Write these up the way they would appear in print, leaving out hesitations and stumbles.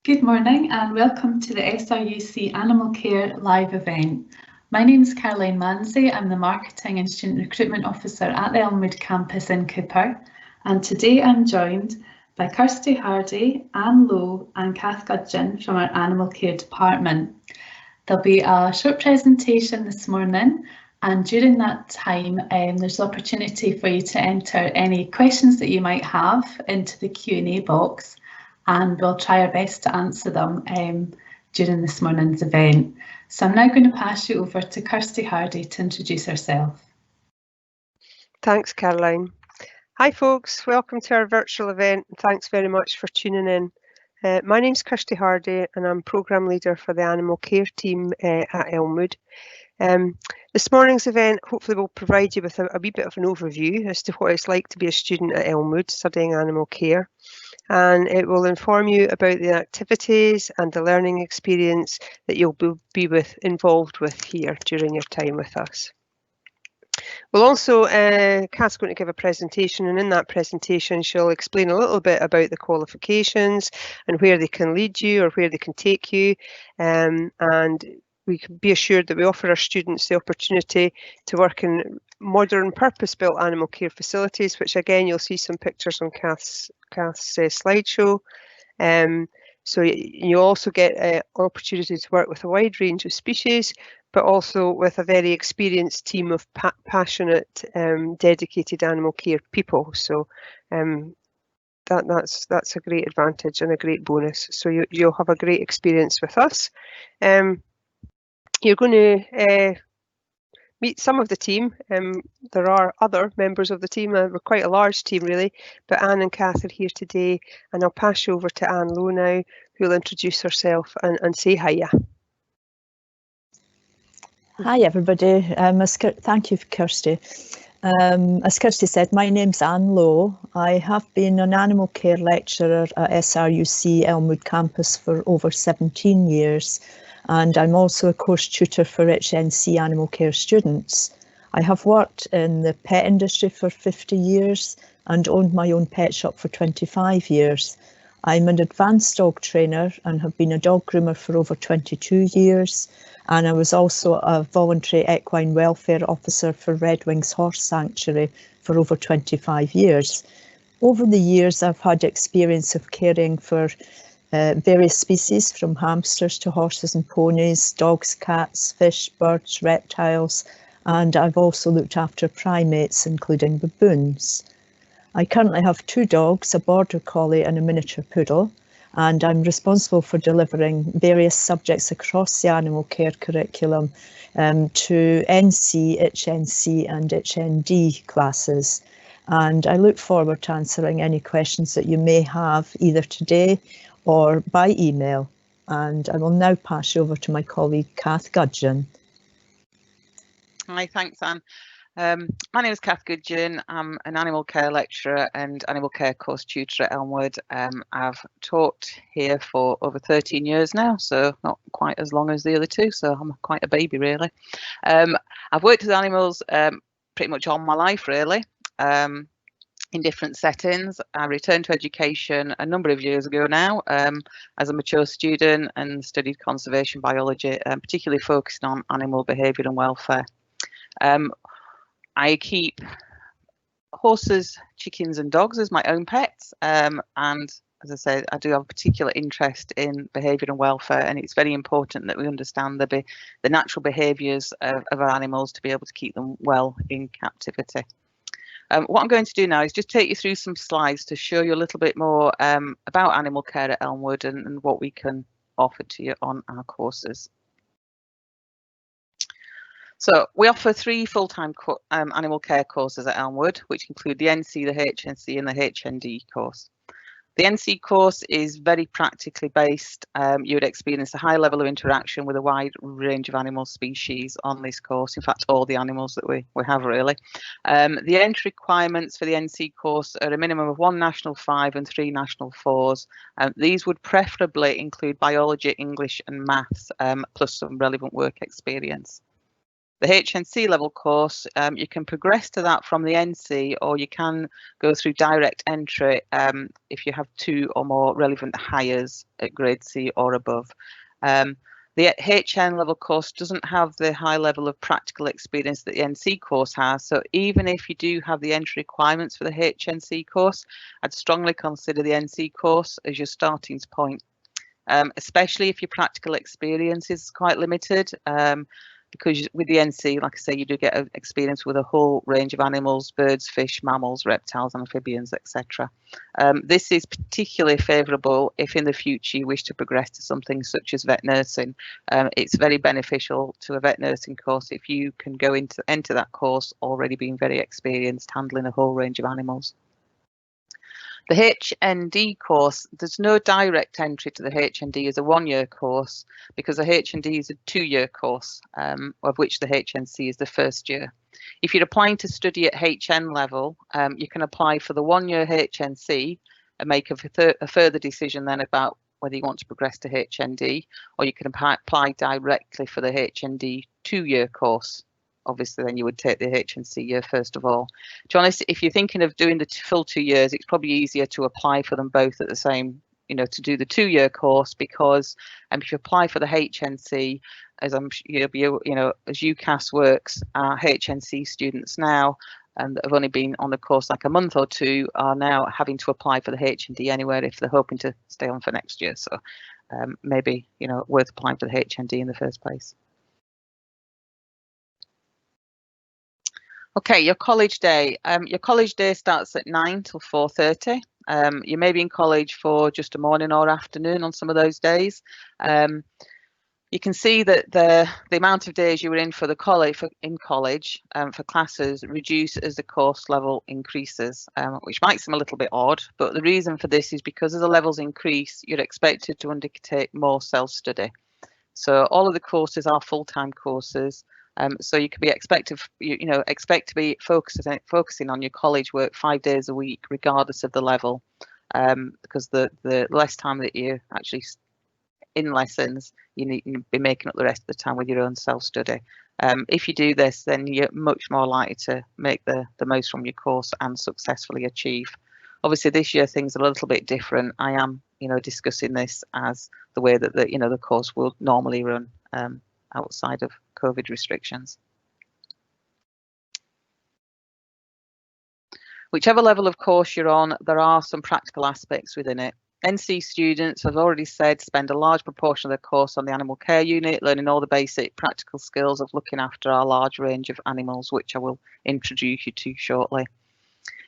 Good morning and welcome to the SRUC Animal Care live event. My name is Caroline Manzi. I'm the Marketing and Student Recruitment Officer at the Elmwood Campus in Cooper, and today I'm joined by Kirsty Hardy, Anne Lowe and Kath Gudgeon from our Animal Care Department. There'll be a short presentation this morning, and during that time there's opportunity for you to enter any questions that you might have into the Q&A box, and we'll try our best to answer them during this morning's event. So I'm now going to pass you over to Kirsty Hardy to introduce herself. Thanks, Caroline. Hi folks, welcome to our virtual event and thanks very much for tuning in. My name's Kirsty Hardy and I'm Programme Leader for the Animal Care team at Elmwood. This morning's event hopefully will provide you with a wee bit of an overview as to what it's like to be a student at Elmwood studying animal care. And it will inform you about the activities and the learning experience that you'll be involved with here during your time with us. We'll also, Kath's going to give a presentation, and in that presentation she'll explain a little bit about the qualifications and where they can lead you or where they can take you, and we can be assured that we offer our students the opportunity to work in modern purpose-built animal care facilities, which again you'll see some pictures on Kath's slideshow. So you also get an opportunity to work with a wide range of species, but also with a very experienced team of passionate, dedicated animal care people. So that's a great advantage and a great bonus. So you'll have a great experience with us. You're going to meet some of the team. There are other members of the team. We're quite a large team really, but Anne and Kath are here today, and I'll pass you over to Anne Lowe now, who will introduce herself and say hiya. Hi everybody, thank you Kirsty. As Kirsty said, my name's Anne Lowe. I have been an animal care lecturer at SRUC Elmwood Campus for over 17 years. And I'm also a course tutor for HNC animal care students. I have worked in the pet industry for 50 years and owned my own pet shop for 25 years. I'm an advanced dog trainer and have been a dog groomer for over 22 years. And I was also a voluntary equine welfare officer for Red Wings Horse Sanctuary for over 25 years. Over the years, I've had experience of caring for various species, from hamsters to horses and ponies, dogs, cats, fish, birds, reptiles, and I've also looked after primates, including baboons. I currently have 2 dogs, a border collie and a miniature poodle, and I'm responsible for delivering various subjects across the animal care curriculum to NC, HNC and HND classes. And I look forward to answering any questions that you may have either today or by email, and I will now pass you over to my colleague Kath Gudgeon. Hi, thanks Anne. My name is Kath Gudgeon. I'm an animal care lecturer and animal care course tutor at Elmwood. I've taught here for over 13 years now, so not quite as long as the other 2, so I'm quite a baby really. I've worked with animals pretty much all my life really. In different settings. I returned to education a number of years ago now as a mature student and studied conservation biology, particularly focusing on animal behaviour and welfare. I keep horses, chickens and dogs as my own pets, and as I said, I do have a particular interest in behaviour and welfare, and it's very important that we understand the natural behaviours of our animals to be able to keep them well in captivity. What I'm going to do now is just take you through some slides to show you a little bit more about animal care at Elmwood and what we can offer to you on our courses. So we offer 3 full-time animal care courses at Elmwood, which include the NC, the HNC and the HND course. The NC course is very practically based. You would experience a high level of interaction with a wide range of animal species on this course. In fact, all the animals that we have really. The entry requirements for the NC course are a minimum of 1 National 5 and 3 National 4s. These would preferably include biology, English and maths, plus some relevant work experience. The HNC level course, you can progress to that from the NC, or you can go through direct entry if you have 2 or more relevant hires at grade C or above. The HN level course doesn't have the high level of practical experience that the NC course has, so even if you do have the entry requirements for the HNC course, I'd strongly consider the NC course as your starting point, especially if your practical experience is quite limited. Because with the NC, like I say, you do get an experience with a whole range of animals, birds, fish, mammals, reptiles, amphibians, etc. This is particularly favourable if in the future you wish to progress to something such as vet nursing. It's very beneficial to a vet nursing course if you can go enter that course already being very experienced handling a whole range of animals. The HND course, there's no direct entry to the HND as a 1-year course, because the HND is a 2-year course, of which the HNC is the first year. If you're applying to study at HN level, you can apply for the 1-year HNC and make a further decision then about whether you want to progress to HND, or you can apply directly for the HND 2-year course. Obviously, then you would take the HNC year first of all. To be honest, if you're thinking of doing the full 2 years, it's probably easier to apply for them both at the same, to do the 2-year course, because if you apply for the HNC, as as UCAS works, our HNC students now, and that have only been on the course like a month or 2, are now having to apply for the HND anywhere if they're hoping to stay on for next year. So maybe worth applying for the HND in the first place. Okay, your college day. Your college day starts at 9 till 4:30. You may be in college for just a morning or afternoon on some of those days. You can see that the amount of days you were in for the college for classes reduce as the course level increases, which might seem a little bit odd, but the reason for this is because as the levels increase, you're expected to undertake more self-study. So all of the courses are full-time courses. So you can be expect to be focusing on your college work 5 days a week, regardless of the level, because the less time that you're actually in lessons, you need to be making up the rest of the time with your own self-study. If you do this, then you're much more likely to make the most from your course and successfully achieve. Obviously, this year things are a little bit different. I am, discussing this as the way that the course will normally run outside of COVID restrictions. Whichever level of course you're on, there are some practical aspects within it. NC students, as I've already said, spend a large proportion of their course on the animal care unit, learning all the basic practical skills of looking after our large range of animals, which I will introduce you to shortly.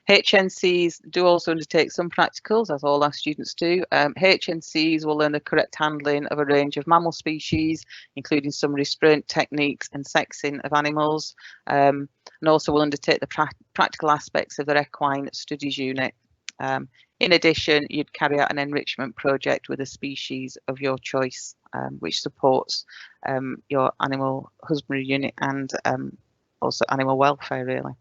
HNCs do also undertake some practicals, as all our students do. HNCs will learn the correct handling of a range of mammal species, including some restraint techniques and sexing of animals, and also will undertake the practical aspects of their equine studies unit. In addition, you'd carry out an enrichment project with a species of your choice, which supports your animal husbandry unit and also animal welfare, really.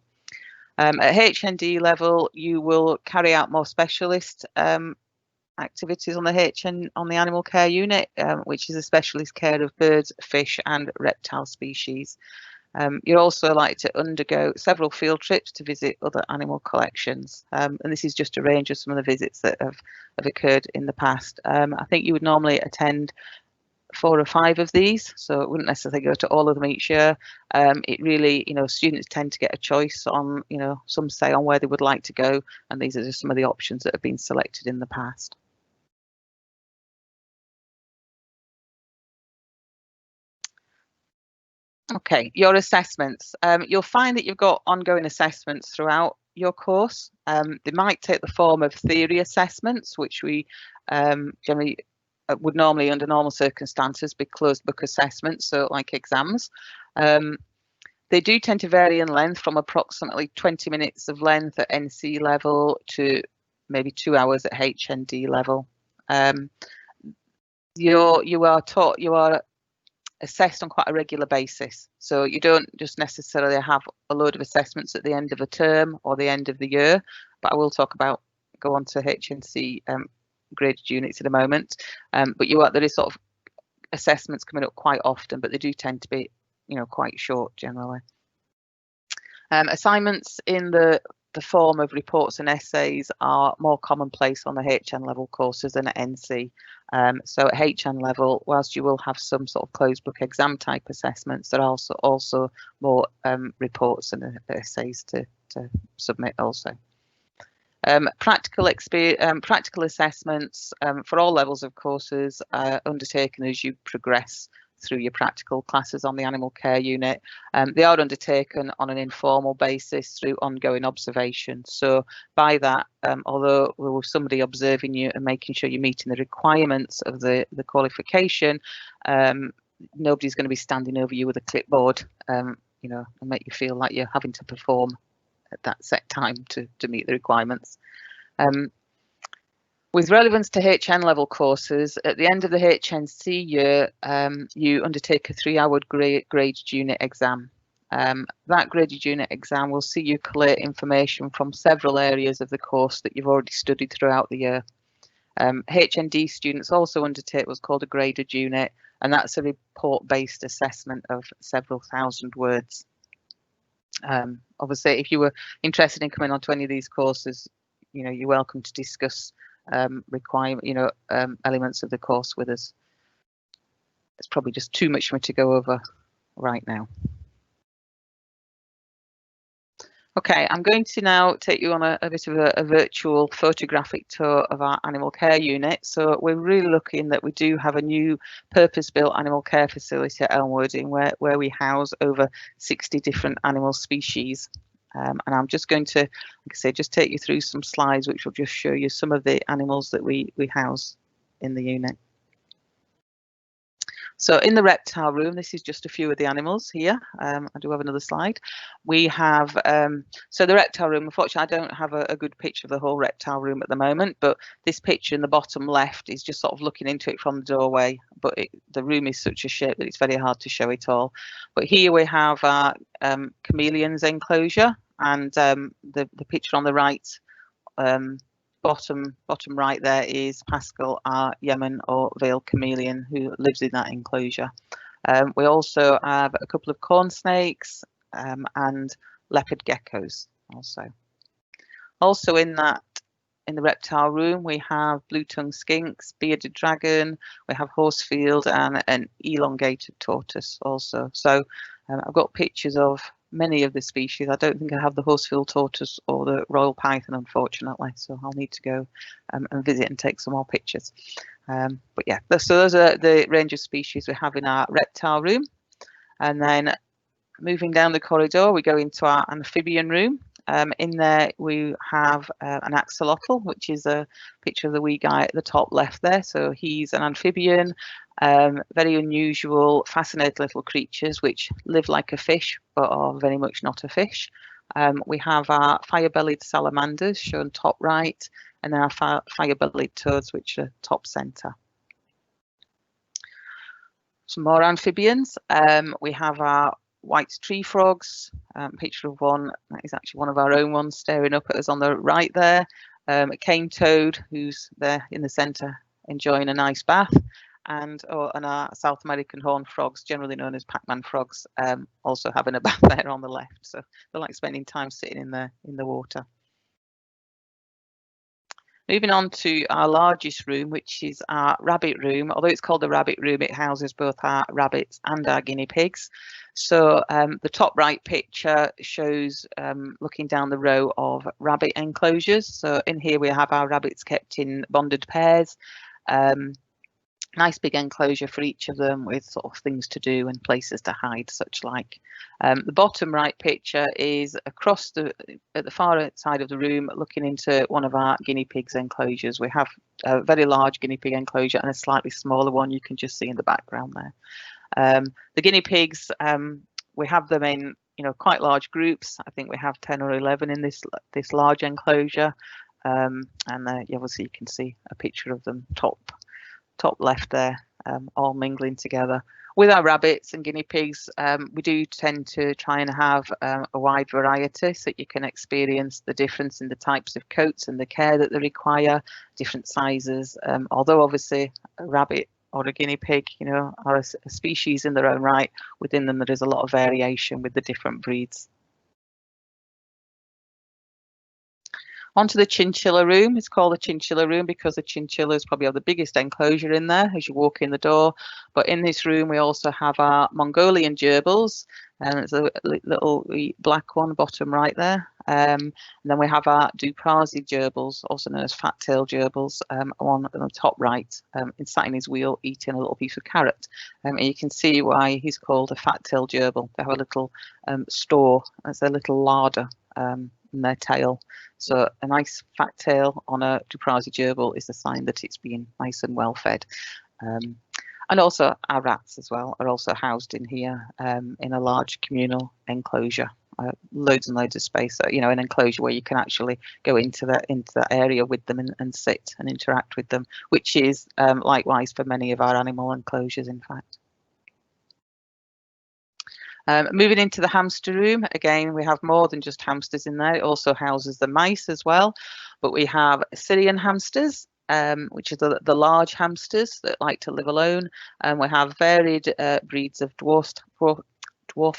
At HND level, you will carry out more specialist activities on the animal care unit, which is a specialist care of birds, fish and reptile species. You're also likely to undergo several field trips to visit other animal collections, and this is just a range of some of the visits that have occurred in the past. I think you would normally attend 4 or 5 of these, so it wouldn't necessarily go to all of them each year. It really, students tend to get a choice on, some say on where they would like to go, and these are just some of the options that have been selected in the past. Okay, your assessments. You'll find that you've got ongoing assessments throughout your course. They might take the form of theory assessments, which we generally would normally, under normal circumstances, be closed book assessments, so like exams. They do tend to vary in length from approximately 20 minutes of length at NC level to maybe 2 hours at HND level. You are assessed on quite a regular basis, so you don't just necessarily have a load of assessments at the end of a term or the end of the year, but I will go on to HNC graded units in a moment, but there is sort of assessments coming up quite often, but they do tend to be quite short generally. Assignments in the form of reports and essays are more commonplace on the HN level courses than at NC. So at HN level, whilst you will have some sort of closed book exam type assessments, there are also more reports and essays to submit also. Practical assessments for all levels of courses are undertaken as you progress through your practical classes on the animal care unit. They are undertaken on an informal basis through ongoing observation. So by that, although there was somebody observing you and making sure you're meeting the requirements of the qualification, nobody's going to be standing over you with a clipboard, and make you feel like you're having to perform at that set time to meet the requirements. With relevance to HN level courses, at the end of the HNC year, you undertake a 3-hour graded unit exam. That graded unit exam will see you collate information from several areas of the course that you've already studied throughout the year. HND students also undertake what's called a graded unit, and that's a report-based assessment of several thousand words. Obviously, if you were interested in coming onto any of these courses, you're welcome to discuss elements of the course with us. It's probably just too much for me to go over right now. Okay, I'm going to now take you on a bit of a virtual photographic tour of our animal care unit. So we're really looking that we do have a new purpose-built animal care facility at Elmwood, where we house over 60 different animal species. And I'm just going to, like I say, just take you through some slides which will just show you some of the animals that we house in the unit. So in the reptile room, this is just a few of the animals here. I do have another slide. We have, so the reptile room, unfortunately, I don't have a good picture of the whole reptile room at the moment, but this picture in the bottom left is just sort of looking into it from the doorway. But the room is such a shape that it's very hard to show it all. But here we have our chameleons enclosure, and the picture on the right, bottom right there is Pascal, our Yemen or veiled chameleon, who lives in that enclosure. We also have a couple of corn snakes and leopard geckos also in the reptile room. We have blue-tongued skinks, bearded dragon, we have horsefield, and an elongated tortoise also. So I've got pictures of many of the species. I don't think I have the horsefield tortoise or the royal python, unfortunately, so I'll need to go and visit and take some more pictures. But yeah, so those are the range of species we have in our reptile room. And then moving down the corridor, we go into our amphibian room. In there we have an axolotl, which is a picture of the wee guy at the top left there. So he's an amphibian, very unusual, fascinating little creatures which live like a fish but are very much not a fish. We have our fire-bellied salamanders shown top right, and then our fire-bellied toads, which are top centre. Some more amphibians. We have our white tree frogs, picture of one that is actually one of our own ones staring up at us on the right there. A cane toad who's there in the centre enjoying a nice bath, and our South American horned frogs, generally known as Pac-Man frogs, also having a bath there on the left. So they like spending time sitting in the water. Moving on to our largest room, which is our rabbit room. Although it's called the rabbit room, it houses both our rabbits and our guinea pigs. So the top right picture shows looking down the row of rabbit enclosures. So in here we have our rabbits kept in bonded pairs. Nice big enclosure for each of them with sort of things to do and places to hide, such like. The bottom right picture is across at the far side of the room, looking into one of our guinea pigs enclosures. We have a very large guinea pig enclosure and a slightly smaller one you can just see in the background there. The guinea pigs, we have them in quite large groups. I think we have 10 or 11 in this large enclosure, and obviously you can see a picture of them top left there, all mingling together. With our rabbits and guinea pigs, we do tend to try and have a wide variety so that you can experience the difference in the types of coats and the care that they require, different sizes. Although obviously a rabbit or a guinea pig, you know, are a species in their own right. Within them, there is a lot of variation with the different breeds. Onto the chinchilla room. It's called the chinchilla room because the chinchillas probably have the biggest enclosure in there as you walk in the door. But in this room, we also have our Mongolian gerbils, and it's a little black one, bottom right there. And then we have our Duprasi gerbils, also known as fat-tailed gerbils, on the top right, sat in his wheel eating a little piece of carrot. And you can see why he's called a fat-tailed gerbil. They have a little store, as a little larder in their tail. So a nice fat tail on a Duprasi gerbil is a sign that it's being nice and well fed. And also our rats as well are also housed in here in a large communal enclosure. Loads and loads of space, you know, an enclosure where you can actually go into that area with them and sit and interact with them, which is likewise for many of our animal enclosures, in fact. Moving into the hamster room, again, we have more than just hamsters in there. It also houses the mice as well, but we have Syrian hamsters, which are the large hamsters that like to live alone, and we have varied breeds of dwarf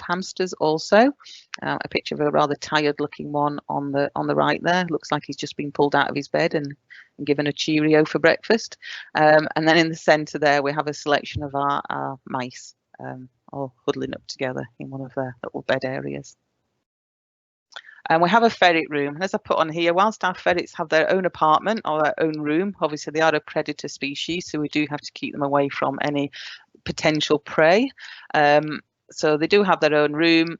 hamsters also. A picture of a rather tired looking one on the right there. Looks like he's just been pulled out of his bed and given a Cheerio for breakfast. And then in the centre there we have a selection of our mice, all huddling up together in one of their little bed areas. And we have a ferret room, and as I put on here, whilst our ferrets have their own apartment or their own room, obviously they are a predator species, so we do have to keep them away from any potential prey. So they do have their own room,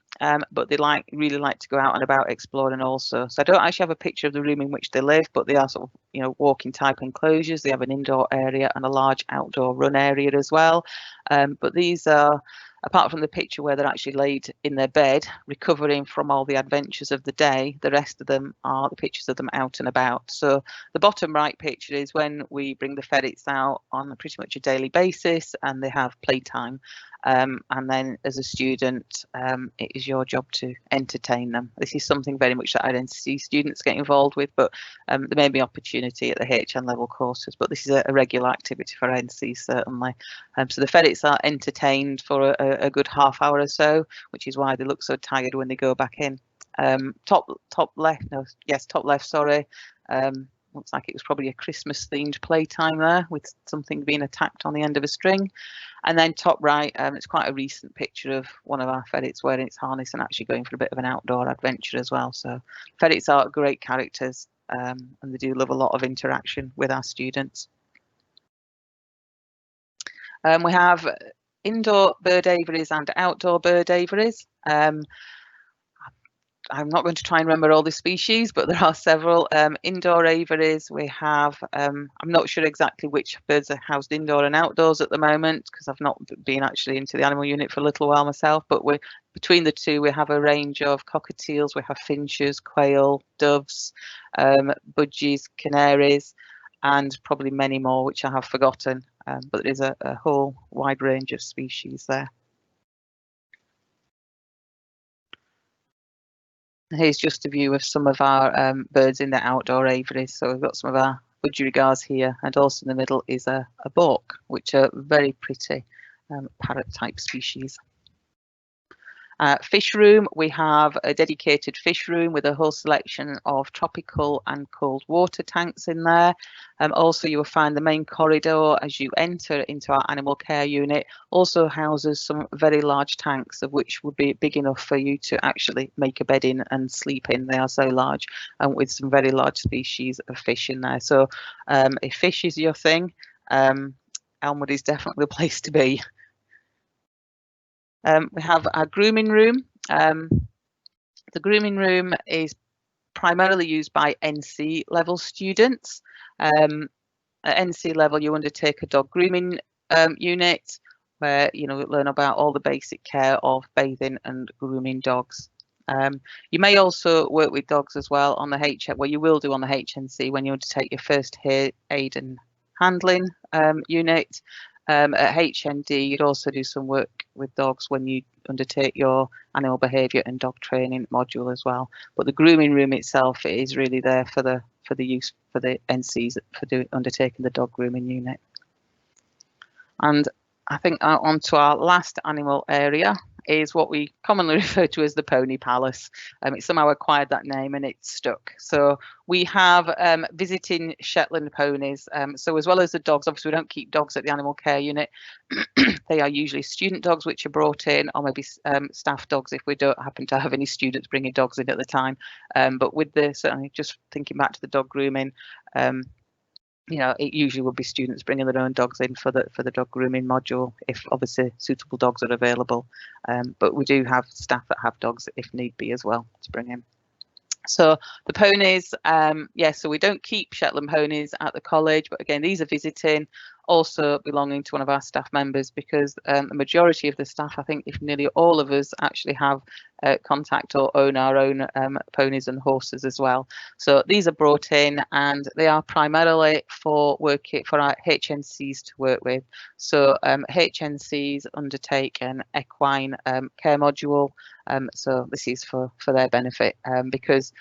but they really like to go out and about exploring also. So I don't actually have a picture of the room in which they live, but they are sort of, you know, walking type enclosures. They have an indoor area and a large outdoor run area as well. But these are, apart from the picture where they're actually laid in their bed, recovering from all the adventures of the day, the rest of them are the pictures of them out and about. So the bottom right picture is when we bring the ferrets out on pretty much a daily basis and they have playtime. And then as a student, it is your job to entertain them. This is something very much that identity students get involved with, but there may be opportunity at the HN level courses, but this is a regular activity for NC certainly. So the ferrets are entertained for a good half hour or so, which is why they look so tired when they go back in. Top left, sorry. Looks like it was probably a Christmas themed playtime there with something being attacked on the end of a string. And then top right, it's quite a recent picture of one of our ferrets wearing its harness and actually going for a bit of an outdoor adventure as well. So ferrets are great characters, and they do love a lot of interaction with our students. We have indoor bird aviaries and outdoor bird aviaries. I'm not going to try and remember all the species, but there are several. Indoor aviaries, we have, I'm not sure exactly which birds are housed indoor and outdoors at the moment because I've not been actually into the animal unit for a little while myself, but between the two, we have a range of cockatiels, we have finches, quail, doves, budgies, canaries, and probably many more, which I have forgotten, but there is a whole wide range of species there. Here's just a view of some of our birds in the outdoor aviaries. So we've got some of our budgerigars here, and also in the middle is a bok, which are very pretty parrot type species. Fish room, we have a dedicated fish room with a whole selection of tropical and cold water tanks in there. Also, you will find the main corridor as you enter into our animal care unit also houses some very large tanks, of which would be big enough for you to actually make a bed in and sleep in. They are so large, and with some very large species of fish in there. So if fish is your thing, Elmwood is definitely the place to be. We have our grooming room. The grooming room is primarily used by NC level students. At NC level, you undertake a dog grooming unit where you learn about all the basic care of bathing and grooming dogs. You may also work with dogs as well on the HN, well, you will do on the HNC when you undertake your first aid and handling unit. At HND, you'd also do some work with dogs when you undertake your animal behaviour and dog training module as well. But the grooming room itself is really there for the use for the NCs for undertaking the dog grooming unit. And I think on to our last animal area is what we commonly refer to as the Pony Palace. It somehow acquired that name and it's stuck. So we have visiting Shetland ponies. So as well as the dogs, obviously we don't keep dogs at the animal care unit. They are usually student dogs which are brought in, or maybe staff dogs if we don't happen to have any students bringing dogs in at the time. But with the, certainly just thinking back to the dog grooming, you know, it usually would be students bringing their own dogs in for the dog grooming module, if obviously suitable dogs are available. But we do have staff that have dogs if need be as well to bring in. So the ponies, so we don't keep Shetland ponies at the college, but again, these are visiting, also belonging to one of our staff members, because the majority of the staff, I think if nearly all of us actually have contact or own our own ponies and horses as well. So these are brought in and they are primarily for our HNCs to work with. So HNCs undertake an equine care module. So this is for their benefit, because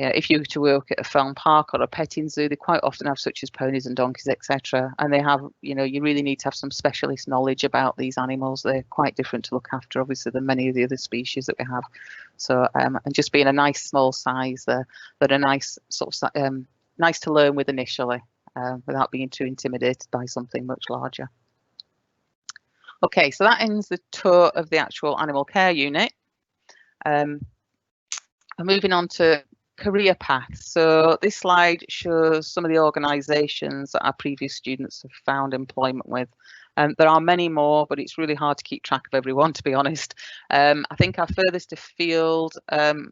if you were to work at a farm park or a petting zoo, they quite often have such as ponies and donkeys, etc. And they have, you know, you really need to have some specialist knowledge about these animals. They're quite different to look after, obviously, than many of the other species that we have. So, and just being a nice small size, they're a nice sort of nice to learn with initially, without being too intimidated by something much larger. Okay, so that ends the tour of the actual animal care unit. I'm moving on to career paths. So this slide shows some of the organisations that our previous students have found employment with. There are many more, but it's really hard to keep track of everyone, to be honest. I think our furthest afield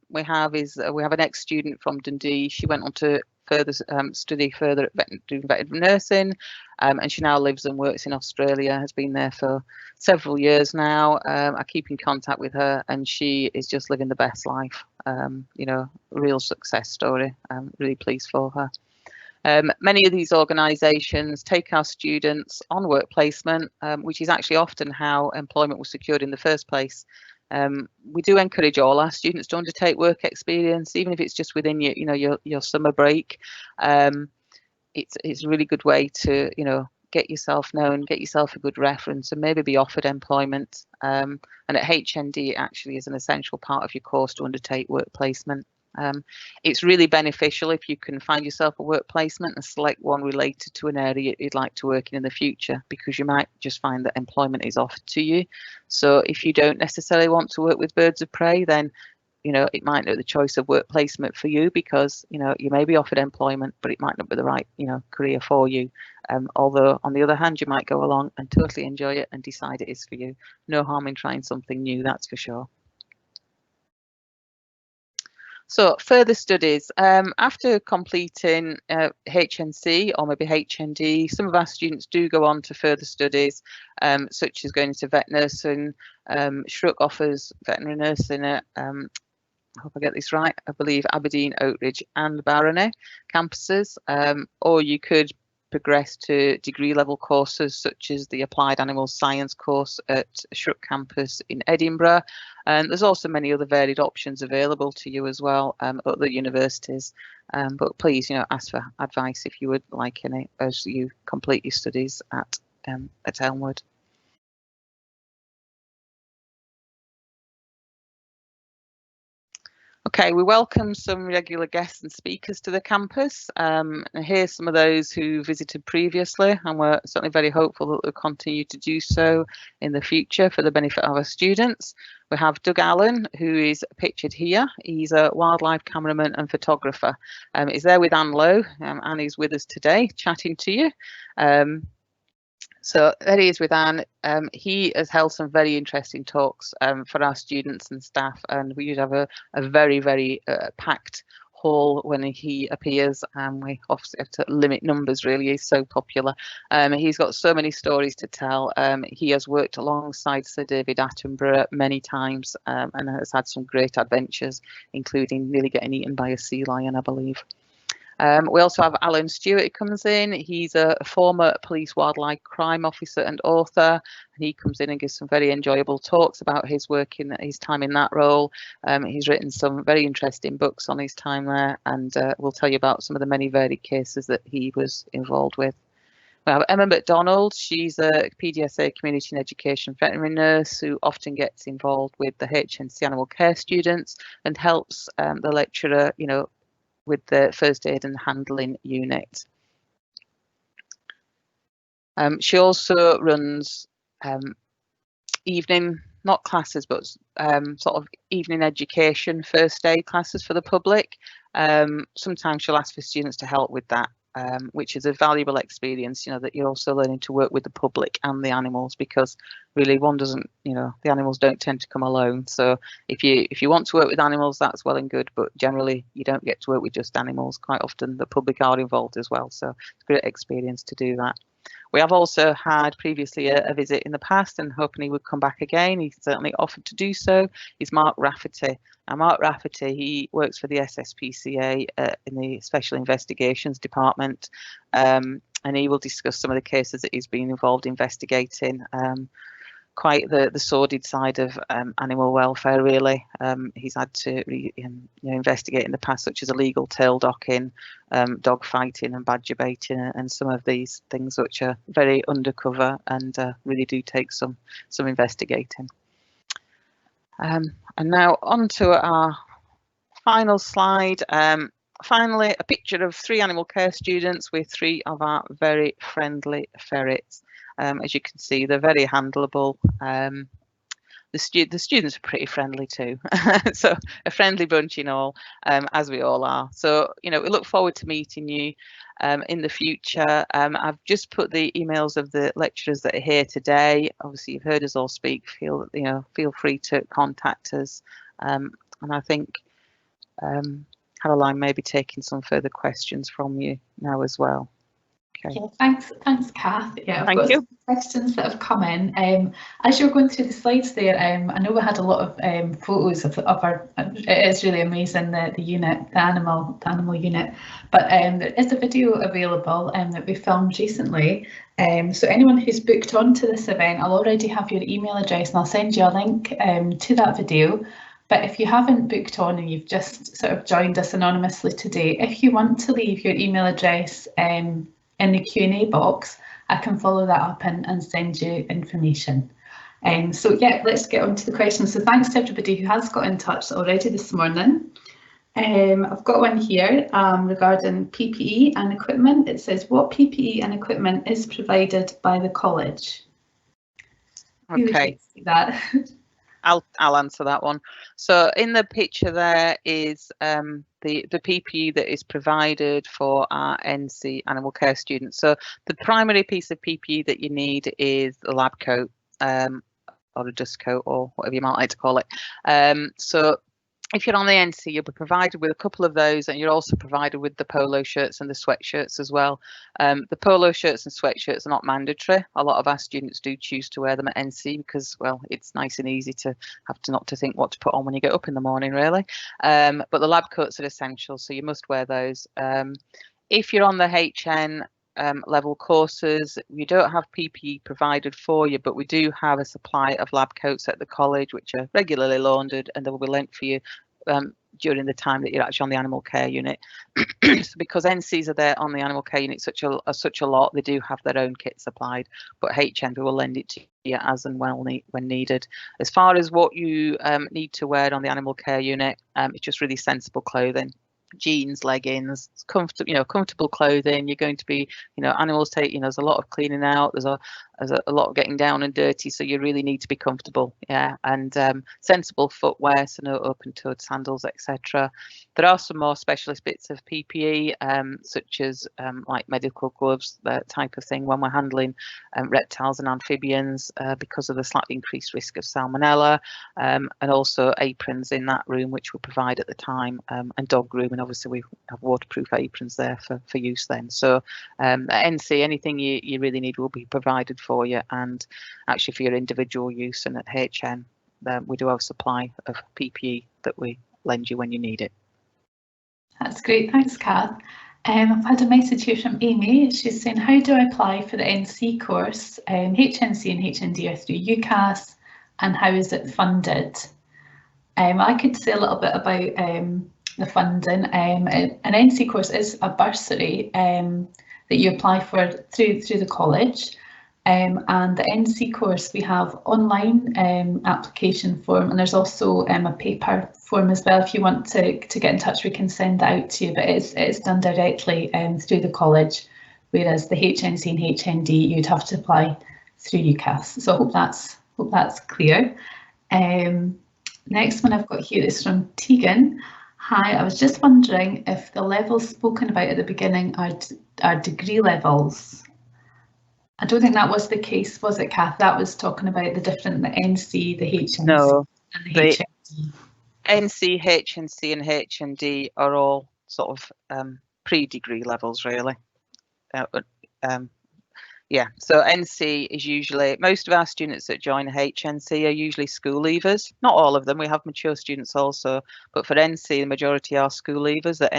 we have an ex-student from Dundee. She went on to further study further at doing veterinary nursing, and she now lives and works in Australia, has been there for several years now. I keep in contact with her and she is just living the best life. You know, real success story. I'm really pleased for her. Many of these organisations take our students on work placement, which is actually often how employment was secured in the first place. We do encourage all our students to undertake work experience, even if it's just within your summer break. It's a really good way to, you know, get yourself known, get yourself a good reference, and maybe be offered employment. And at HND, it actually is an essential part of your course to undertake work placement. It's really beneficial if you can find yourself a work placement and select one related to an area you'd like to work in the future, because you might just find that employment is offered to you. So if you don't necessarily want to work with birds of prey, then, you know, it might not be the choice of work placement for you, because, you know, you may be offered employment, but it might not be the right, you know, career for you. Although on the other hand, you might go along and totally enjoy it and decide it is for you. No harm in trying something new, that's for sure. So further studies, after completing HNC or maybe HND, some of our students do go on to further studies, such as going into vet nursing. SRUC offers veterinary nursing at, I hope I get this right, I believe Aberdeen, Oakridge and Barony campuses, or you could progress to degree level courses such as the Applied Animal Science course at SRUC campus in Edinburgh. And there's also many other varied options available to you as well at other universities. But please, you know, ask for advice if you would like any as you complete your studies at Elmwood. Okay, we welcome some regular guests and speakers to the campus. And here's some of those who visited previously, and we're certainly very hopeful that they'll continue to do so in the future for the benefit of our students. We have Doug Allen, who is pictured here. He's a wildlife cameraman and photographer. He's there with Anne Lowe. Anne is with us today, chatting to you. So there he is with Anne. He has held some very interesting talks for our students and staff, and we usually have a very, very packed hall when he appears, and we obviously have to limit numbers, really. He's so popular. He's got so many stories to tell. He has worked alongside Sir David Attenborough many times and has had some great adventures, including nearly getting eaten by a sea lion, I believe. We also have Alan Stewart who comes in. He's a former police wildlife crime officer and author, and he comes in and gives some very enjoyable talks about his work in his time in that role. He's written some very interesting books on his time there, and we'll tell you about some of the many varied cases that he was involved with. We have Emma McDonald. She's a PDSA community and education veterinary nurse who often gets involved with the HNC animal care students and helps the lecturer, with the first aid and handling unit. She also runs evening, not classes, but sort of evening education first aid classes for the public. Sometimes she'll ask for students to help with that, which is a valuable experience, that you're also learning to work with the public and the animals, because really one doesn't, the animals don't tend to come alone. So if you want to work with animals, that's well and good, but generally you don't get to work with just animals. Quite often the public are involved as well. So it's a great experience to do that. We have also had previously a visit in the past, and hoping he would come back again. He certainly offered to do so. Is Mark Rafferty. And Mark Rafferty, he works for the SSPCA in the Special Investigations Department, and he will discuss some of the cases that he's been involved investigating. Quite the sordid side of animal welfare, really. He's had to investigate in the past, such as illegal tail docking, dog fighting and badger baiting, and some of these things which are very undercover and really do take some investigating. And now on to our final slide. Finally, a picture of 3 animal care students with 3 of our very friendly ferrets. As you can see, they're very handleable. The students are pretty friendly too. So a friendly bunch in all, as we all are. So, we look forward to meeting you in the future. I've just put the emails of the lecturers that are here today. Obviously, you've heard us all speak. Feel free to contact us. And I think Caroline may be taking some further questions from you now as well. Okay. Yeah, thanks, Kath. Yeah, I've got some questions that have come in. As you're going through the slides there, I know we had a lot of photos of our. It is really amazing, the unit, the animal unit. But there is a video available that we filmed recently. So anyone who's booked onto this event, I'll already have your email address, and I'll send you a link to that video. But if you haven't booked on and you've just sort of joined us anonymously today, if you want to leave your email address in the Q&A box, I can follow that up and send you information. So yeah, let's get on to the questions. So thanks to everybody who has got in touch already this morning. I've got one here regarding PPE and equipment. It says, what PPE and equipment is provided by the college? Okay. Who would like to see that? I'll answer that one. So in the picture there is the PPE that is provided for our NC animal care students. So the primary piece of PPE that you need is the lab coat, or a dust coat, or whatever you might like to call it. So if you're on the NC, you'll be provided with a couple of those, and you're also provided with the polo shirts and the sweatshirts as well. The polo shirts and sweatshirts are not mandatory. A lot of our students do choose to wear them at NC because, well, it's nice and easy to have to not to think what to put on when you get up in the morning, really. But the lab coats are essential, so you must wear those. If you're on the HN level courses, we don't have PPE provided for you, but we do have a supply of lab coats at the college, which are regularly laundered, and they will be lent for you during the time that you're actually on the animal care unit. So because NCs are there on the animal care unit such a lot, they do have their own kit supplied, but HN will lend it to you as and when needed. As far as what you need to wear on the animal care unit, it's just really sensible clothing. Jeans, leggings, comfortable clothing. You're going to be, animals take, there's a lot of cleaning out, there's a lot of getting down and dirty, so you really need to be comfortable, and sensible footwear, so no open-toed sandals, etc. There are some more specialist bits of PPE, such as like medical gloves, that type of thing, when we're handling reptiles and amphibians because of the slightly increased risk of salmonella, and also aprons in that room, which we provide at the time, and dog grooming. Obviously, we have waterproof aprons there for use then. So at NC, anything you really need will be provided for you, and actually for your individual use. And at HN, we do have a supply of PPE that we lend you when you need it. That's great, thanks, Kath. I've had a message here from Amy. She's saying, how do I apply for the NC course? HNC and HND are through UCAS, and how is it funded? I could say a little bit about the funding. An NC course is a bursary. that you apply for through the college. And the NC course, we have online application form, and there's also a paper form as well. If you want to get in touch, we can send that out to you, but it's done directly through the college, whereas the HNC and HND, you'd have to apply through UCAS. So I hope that's clear. Next one I've got here is from Tegan. Hi, I was just wondering if the levels spoken about at the beginning are degree levels. I don't think that was the case, was it, Kath? That was talking about the NC, the HNC, and the HND. NC, HNC and HND are all sort of pre-degree levels, really. Yeah, so NC is usually, most of our students that join HNC are usually school leavers. Not all of them, we have mature students also, but for NC, the majority are school leavers that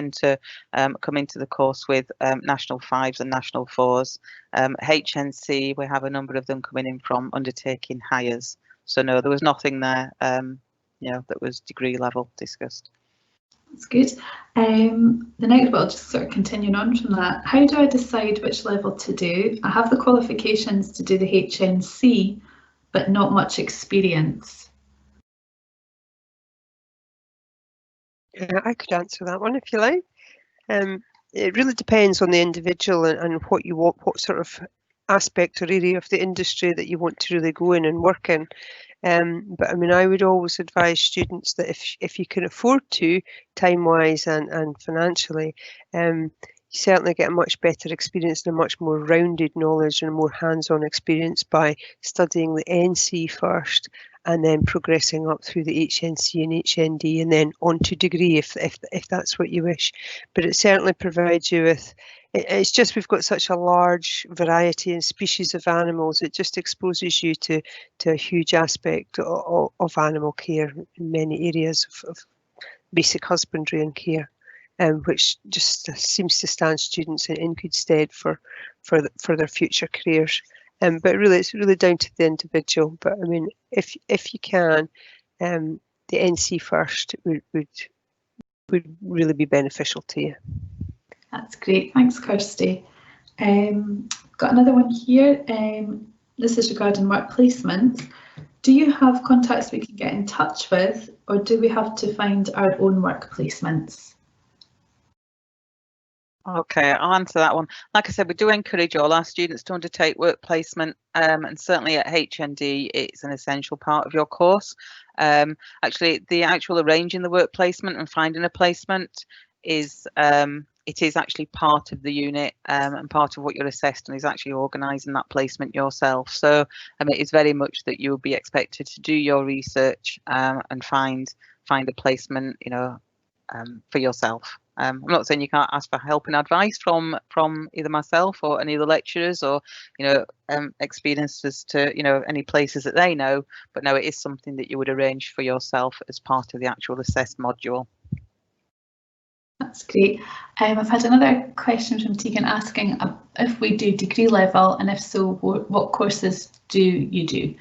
come into the course with National 5s and National 4s. HNC, we have a number of them coming in from undertaking hires. So no, there was nothing there, that was degree level discussed. That's good. The next bit, I'll just sort of continuing on from that. How do I decide which level to do? I have the qualifications to do the HNC, but not much experience. Yeah, I could answer that one if you like. It really depends on the individual and what you want, what sort of aspect or area of the industry that you want to really go in and work in. But I mean, I would always advise students that if you can afford to, time-wise and financially, you certainly get a much better experience and a much more rounded knowledge and a more hands-on experience by studying the NC first and then progressing up through the HNC and HND and then on to degree if that's what you wish. But it certainly provides you with, it's just we've got such a large variety and species of animals, it just exposes you to a huge aspect of animal care in many areas of basic husbandry and care, which just seems to stand students in good stead for their future careers. But really, it's really down to the individual. But I mean, if you can, the NC first would really be beneficial to you. That's great. Thanks, Kirsty. Got another one here. This is regarding work placement. Do you have contacts we can get in touch with, or do we have to find our own work placements? Okay, I'll answer that one. Like I said, we do encourage all our students to undertake work placement, and certainly at HND, it's an essential part of your course. Actually, the actual arranging the work placement and finding a placement is it is actually part of the unit and part of what you're assessed, and is actually organising that placement yourself. So it is very much that you'll be expected to do your research and find a placement, for yourself. I'm not saying you can't ask for help and advice from either myself or any of the lecturers or experiences to any places that they know, but no, it is something that you would arrange for yourself as part of the actual assessed module. That's great. I've had another question from Tegan asking if we do degree level, and if so, what courses do you do?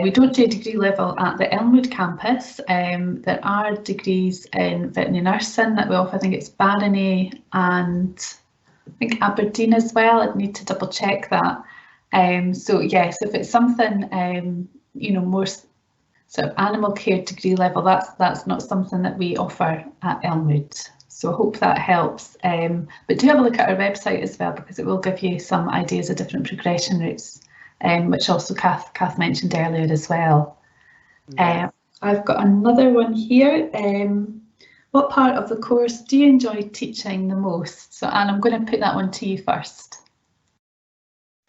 We don't do degree level at the Elmwood campus. There are degrees in veterinary nursing that we offer. I think it's Barony and I think Aberdeen as well. I'd need to double check that. So yes, if it's something more sort of animal care degree level, that's not something that we offer at Elmwood. So I hope that helps. But do have a look at our website as well, because it will give you some ideas of different progression routes. Which also Kath mentioned earlier as well. Yeah. I've got another one here. What part of the course do you enjoy teaching the most? So Anne, I'm going to put that one to you first.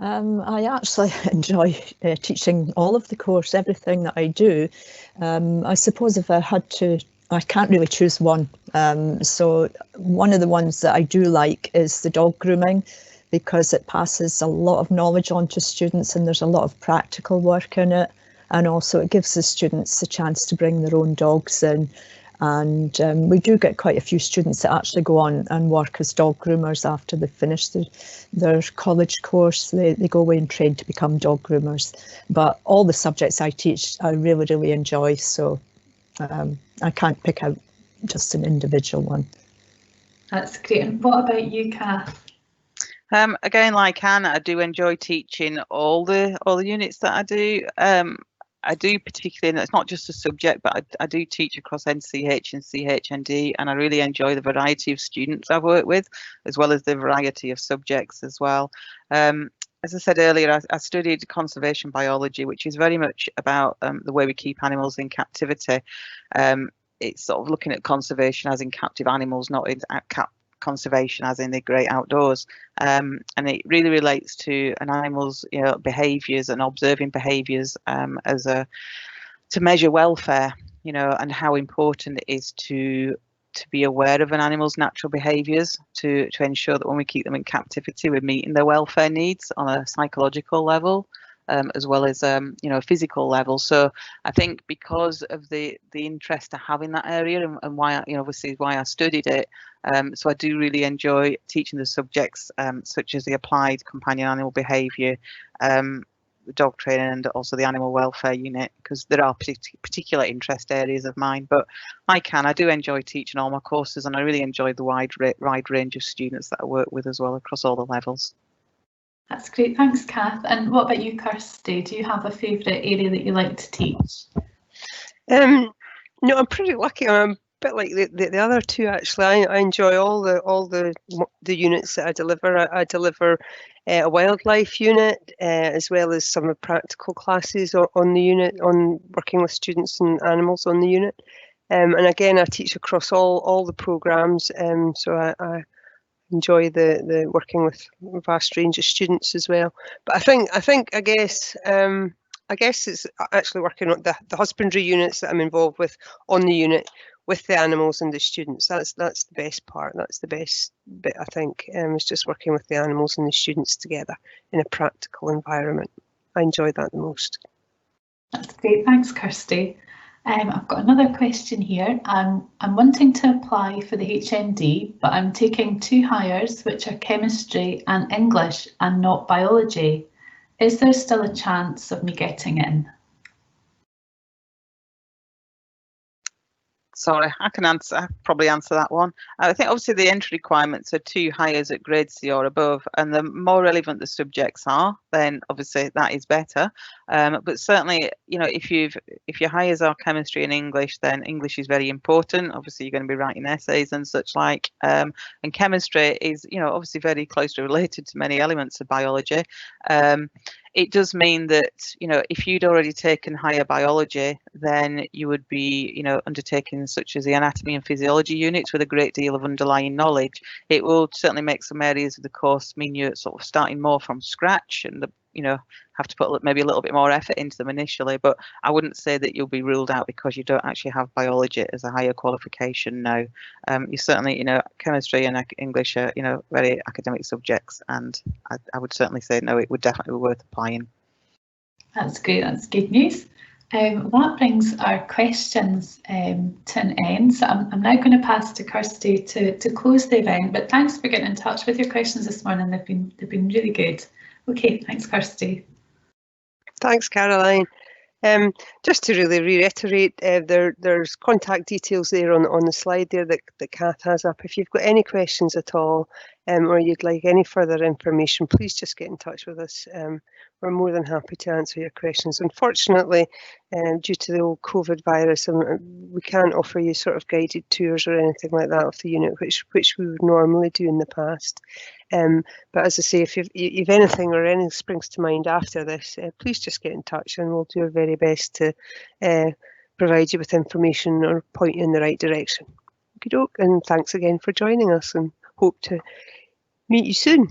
I actually enjoy teaching all of the course, everything that I do. I suppose if I had to, I can't really choose one. So one of the ones that I do like is the dog grooming, because it passes a lot of knowledge on to students and there's a lot of practical work in it, and also it gives the students the chance to bring their own dogs in, and we do get quite a few students that actually go on and work as dog groomers after they've finished their college course. They go away and train to become dog groomers, but all the subjects I teach I really enjoy, so I can't pick out just an individual one. That's great. And what about you, Kath? Again, like Anne, I do enjoy teaching all the units that I do. I do particularly, and it's not just a subject, but I do teach across NCH and CHND, and I really enjoy the variety of students I work with, as well as the variety of subjects as well. As I said earlier, I studied conservation biology, which is very much about the way we keep animals in captivity. It's sort of looking at conservation as in captive animals, not in conservation as in the great outdoors, and it really relates to an animal's behaviours and observing behaviours to measure welfare, and how important it is to be aware of an animal's natural behaviours to ensure that when we keep them in captivity, we're meeting their welfare needs on a psychological level, as well as a physical level. So I think because of the interest I have in that area and why obviously why I studied it, so I do really enjoy teaching the subjects such as the applied companion animal behaviour, the dog training, and also the animal welfare unit, because there are particular interest areas of mine. But I do enjoy teaching all my courses, and I really enjoy the wide range of students that I work with as well across all the levels. That's great, thanks Kath. And what about you, Kirsty? Do you have a favourite area that you like to teach? No, I'm pretty lucky. I'm a bit like the other two actually. I enjoy all the units that I deliver. I deliver a wildlife unit as well as some of practical classes on the unit, on working with students and animals on the unit. And again, I teach across all the programmes. So I enjoy the working with a vast range of students as well. But I guess it's actually working on the husbandry units that I'm involved with on the unit with the animals and the students. That's the best part. That's the best bit, I think. It's just working with the animals and the students together in a practical environment. I enjoy that the most. That's great, thanks Kirsty. I've got another question here. I'm wanting to apply for the HND, but I'm taking 2 hires, which are chemistry and English and not biology. Is there still a chance of me getting in? Sorry, I can probably answer that one. I think obviously the entry requirements are 2 hires at grade C or above, and the more relevant the subjects are, then obviously that is better. But certainly, if your hires are chemistry and English, then English is very important. Obviously, you're going to be writing essays and such like. And chemistry is, obviously very closely related to many elements of biology. It does mean that, if you'd already taken higher biology, then you would be, undertaking such as the anatomy and physiology units with a great deal of underlying knowledge. It will certainly make some areas of the course mean you're sort of starting more from scratch and have to put maybe a little bit more effort into them initially, but I wouldn't say that you'll be ruled out because you don't actually have biology as a higher qualification. No, you certainly, chemistry and English are, very academic subjects, and I would certainly say no, it would definitely be worth applying. That's great, that's good news. That brings our questions to an end. So I'm now going to pass to Kirsty to close the event, but thanks for getting in touch with your questions this morning. They've been really good. Okay, thanks Kirsty. Thanks Caroline. Just to really reiterate, there's contact details there on the slide there that Kath has up. If you've got any questions at all, or you'd like any further information, please just get in touch with us. We're more than happy to answer your questions. Unfortunately, due to the old COVID virus, we can't offer you sort of guided tours or anything like that of the unit, which we would normally do in the past. But as I say, if you've anything or anything springs to mind after this, please just get in touch and we'll do our very best to provide you with information or point you in the right direction. Okey-doke, and thanks again for joining us, and hope to meet you soon.